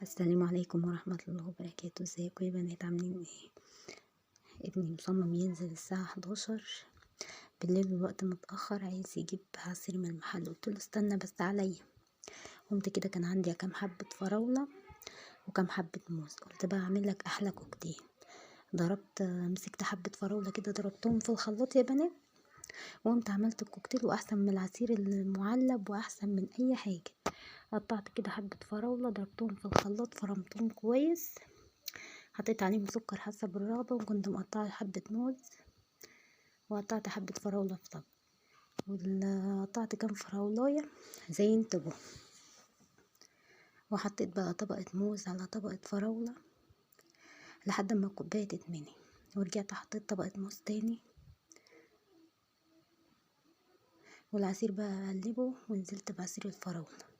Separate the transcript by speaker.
Speaker 1: السلام عليكم ورحمة الله وبركاته. ازيكم يا بنات، عاملين ايه؟ ابني مصمم ينزل الساعة 11 بالليل، الوقت متأخر، عايز يجيب عصير من المحل. قلتله استنى بس عليا. قمت كده كان عندي كام حبة فراولة وكام حبة موز، قلت بقى اعمل لك احلى كوكتيل. مسكت حبة فراولة كده ضربتهم في الخلاط يا بنات، وقمت عملت الكوكتيل، واحسن من العصير المعلب واحسن من اي حاجة. قطعت كده حبة فراولة ضربتهم في الخلاط، فرمتهم كويس، حطيت عليهم سكر حسب الرغبة، وكنت مقطعة حبة موز، وقطعت حبة فراولة في طبق، وقطعت كام فراولاية زينت بهم، وحطيت بقى طبقة موز على طبقة فراولة لحد ما الكوباية تتملي، ورجعت حطيت طبقة موز تاني، والعصير بقى اقلبه، ونزلت بعصير الفراولة.